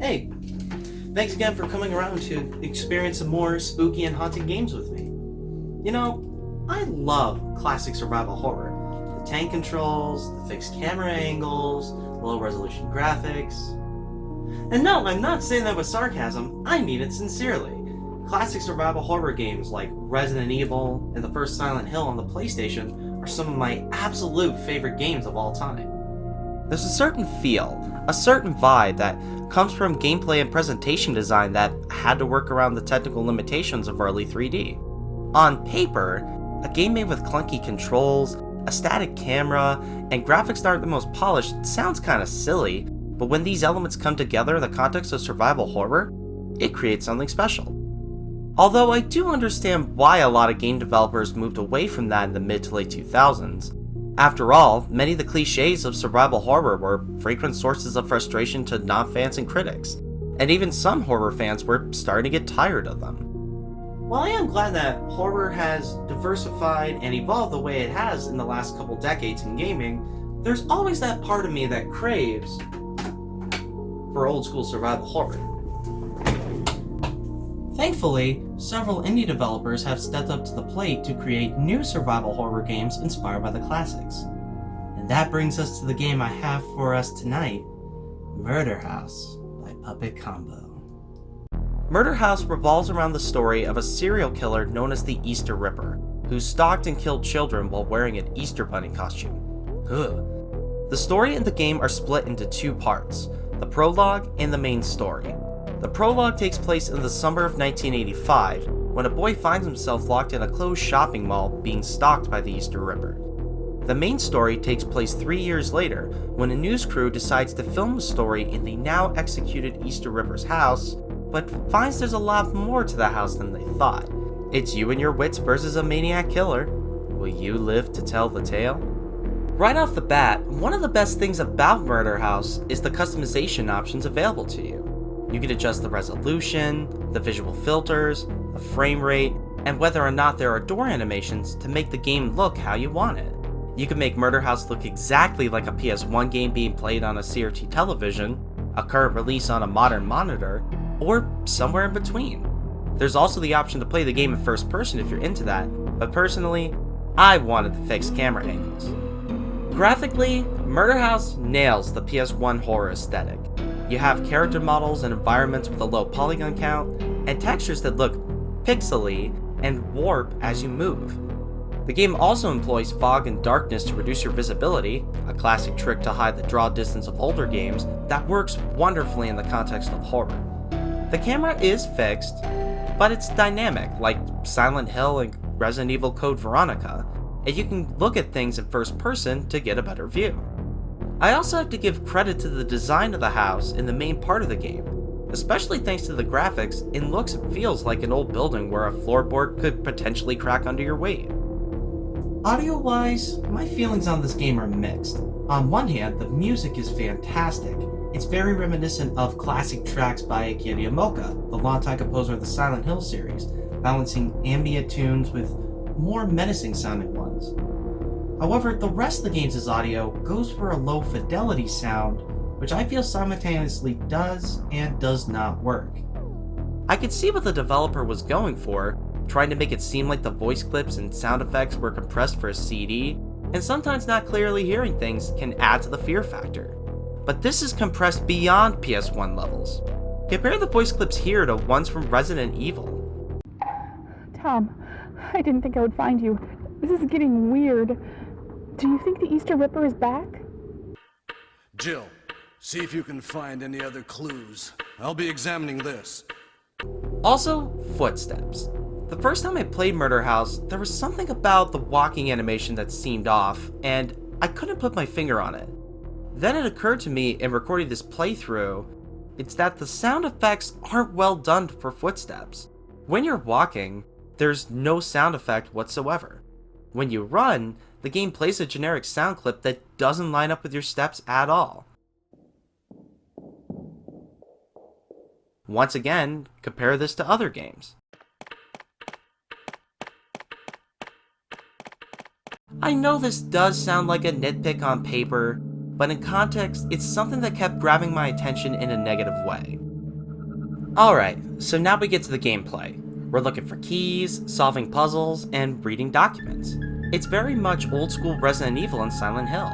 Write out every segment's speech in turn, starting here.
Hey, thanks again for coming around to experience some more spooky and haunting games with me. You know, I love classic survival horror. The tank controls, the fixed camera angles, the low resolution graphics. And no, I'm not saying that with sarcasm, I mean it sincerely. Classic survival horror games like Resident Evil and the first Silent Hill on the PlayStation are some of my absolute favorite games of all time. There's a certain feel, a certain vibe that comes from gameplay and presentation design that had to work around the technical limitations of early 3D. On paper, a game made with clunky controls, a static camera, and graphics that aren't the most polished sounds kinda silly, but when these elements come together in the context of survival horror, it creates something special. Although I do understand why a lot of game developers moved away from that in the mid to late 2000s. After all, many of the cliches of survival horror were frequent sources of frustration to non-fans and critics, and even some horror fans were starting to get tired of them. While I am glad that horror has diversified and evolved the way it has in the last couple decades in gaming, there's always that part of me that craves for old school survival horror. Thankfully, several indie developers have stepped up to the plate to create new survival horror games inspired by the classics. And that brings us to the game I have for us tonight, Murderhouse by Puppet Combo. Murderhouse revolves around the story of a serial killer known as the Easter Ripper, who stalked and killed children while wearing an Easter bunny costume. Ugh. The story and the game are split into two parts, the prologue and the main story. The prologue takes place in the summer of 1985, when a boy finds himself locked in a closed shopping mall being stalked by the Easter Ripper. The main story takes place 3 years later, when a news crew decides to film the story in the now executed Easter Ripper's house, but finds there's a lot more to the house than they thought. It's you and your wits versus a maniac killer. Will you live to tell the tale? Right off the bat, one of the best things about Murderhouse is the customization options available to you. You can adjust the resolution, the visual filters, the frame rate, and whether or not there are door animations to make the game look how you want it. You can make Murderhouse look exactly like a PS1 game being played on a CRT television, a current release on a modern monitor, or somewhere in between. There's also the option to play the game in first person if you're into that, but personally, I wanted the fixed camera angles. Graphically, Murderhouse nails the PS1 horror aesthetic. You have character models and environments with a low polygon count, and textures that look pixely and warp as you move. The game also employs fog and darkness to reduce your visibility, a classic trick to hide the draw distance of older games that works wonderfully in the context of horror. The camera is fixed, but it's dynamic, like Silent Hill and Resident Evil Code Veronica, and you can look at things in first person to get a better view. I also have to give credit to the design of the house in the main part of the game. Especially thanks to the graphics, it looks and feels like an old building where a floorboard could potentially crack under your weight. Audio-wise, my feelings on this game are mixed. On one hand, the music is fantastic. It's very reminiscent of classic tracks by Akira Yamaoka, the longtime composer of the Silent Hill series, balancing ambient tunes with more menacing sounding ones. However, the rest of the game's audio goes for a low fidelity sound, which I feel simultaneously does and does not work. I could see what the developer was going for, trying to make it seem like the voice clips and sound effects were compressed for a CD, and sometimes not clearly hearing things can add to the fear factor. But this is compressed beyond PS1 levels. Compare the voice clips here to ones from Resident Evil. Tom, I didn't think I would find you. This is getting weird. Do you think the Easter Ripper is back? Jill, see if you can find any other clues. I'll be examining this. Also, footsteps. The first time I played Murderhouse, there was something about the walking animation that seemed off, and I couldn't put my finger on it. Then it occurred to me in recording this playthrough, it's that the sound effects aren't well done for footsteps. When you're walking, there's no sound effect whatsoever. When you run, the game plays a generic sound clip that doesn't line up with your steps at all. Once again, compare this to other games. I know this does sound like a nitpick on paper, but in context, it's something that kept grabbing my attention in a negative way. Alright, so now we get to the gameplay. We're looking for keys, solving puzzles, and reading documents. It's very much old school Resident Evil and Silent Hill.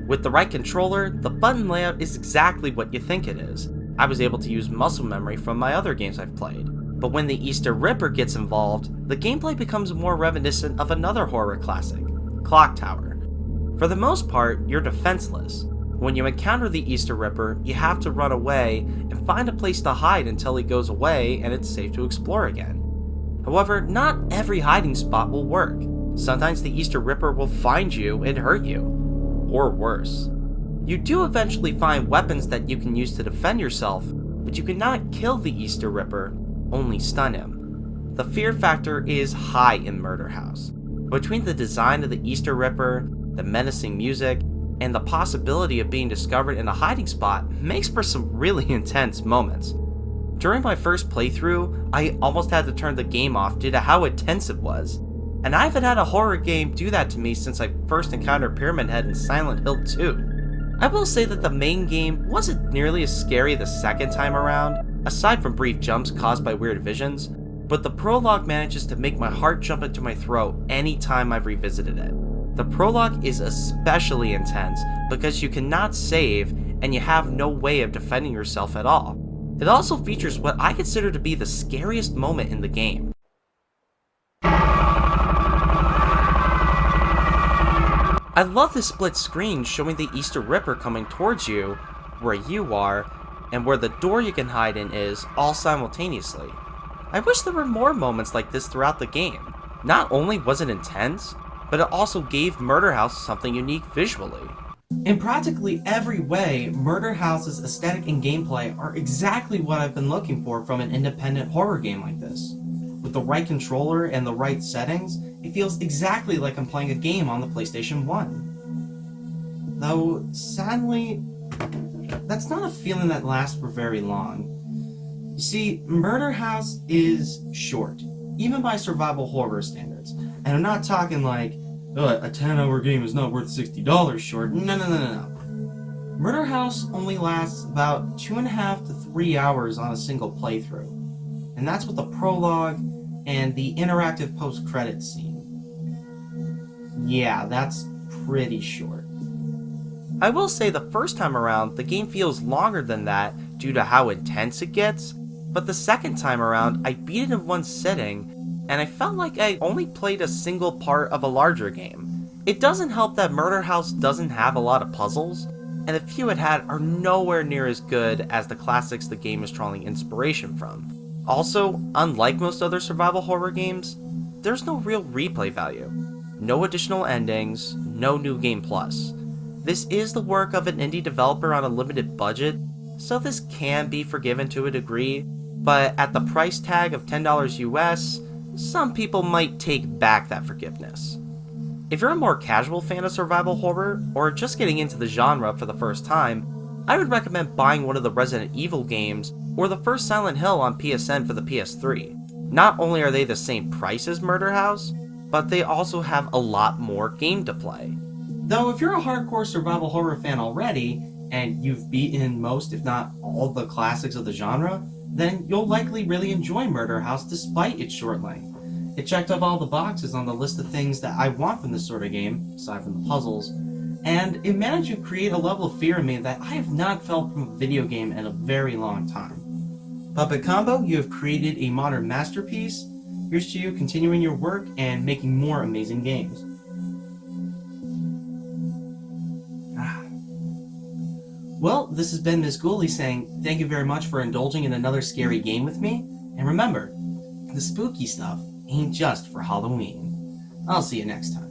With the right controller, the button layout is exactly what you think it is. I was able to use muscle memory from my other games I've played. But when the Easter Ripper gets involved, the gameplay becomes more reminiscent of another horror classic, Clock Tower. For the most part, you're defenseless. When you encounter the Easter Ripper, you have to run away and find a place to hide until he goes away and it's safe to explore again. However, not every hiding spot will work. Sometimes the Easter Ripper will find you and hurt you. Or worse. You do eventually find weapons that you can use to defend yourself, but you cannot kill the Easter Ripper, only stun him. The fear factor is high in Murderhouse. Between the design of the Easter Ripper, the menacing music, and the possibility of being discovered in a hiding spot makes for some really intense moments. During my first playthrough, I almost had to turn the game off due to how intense it was. And I haven't had a horror game do that to me since I first encountered Pyramid Head in Silent Hill 2. I will say that the main game wasn't nearly as scary the second time around, aside from brief jumps caused by weird visions, but the prologue manages to make my heart jump into my throat anytime I've revisited it. The prologue is especially intense because you cannot save and you have no way of defending yourself at all. It also features what I consider to be the scariest moment in the game. I love the split screen showing the Easter Ripper coming towards you, where you are, and where the door you can hide in is, all simultaneously. I wish there were more moments like this throughout the game. Not only was it intense, but it also gave Murderhouse something unique visually. In practically every way, Murderhouse's aesthetic and gameplay are exactly what I've been looking for from an independent horror game like this. With the right controller and the right settings, it feels exactly like I'm playing a game on the PlayStation 1. Though, sadly, that's not a feeling that lasts for very long. You see, Murderhouse is short, even by survival horror standards. And I'm not talking like, a 10-hour game is not worth $60 short. No. Murderhouse only lasts about 2.5 to 3 hours on a single playthrough. And that's with the prologue and the interactive post-credits scene. Yeah, that's pretty short. I will say the first time around, the game feels longer than that due to how intense it gets, but the second time around, I beat it in one sitting, and I felt like I only played a single part of a larger game. It doesn't help that Murderhouse doesn't have a lot of puzzles, and the few it had are nowhere near as good as the classics the game is drawing inspiration from. Also, unlike most other survival horror games, there's no real replay value. No additional endings, no new game plus. This is the work of an indie developer on a limited budget, so this can be forgiven to a degree, but at the price tag of $10 US, some people might take back that forgiveness. If you're a more casual fan of survival horror, or just getting into the genre for the first time, I would recommend buying one of the Resident Evil games, or the first Silent Hill on PSN for the PS3. Not only are they the same price as Murderhouse, but they also have a lot more game to play. Though if you're a hardcore survival horror fan already, and you've beaten most if not all the classics of the genre, then you'll likely really enjoy Murderhouse despite its short length. It checked off all the boxes on the list of things that I want from this sort of game, aside from the puzzles, and it managed to create a level of fear in me that I have not felt from a video game in a very long time. Puppet Combo, you have created a modern masterpiece. Here's to you continuing your work and making more amazing games. Well, this has been Ms. Ghoulie saying thank you very much for indulging in another scary game with me. And remember, the spooky stuff ain't just for Halloween. I'll see you next time.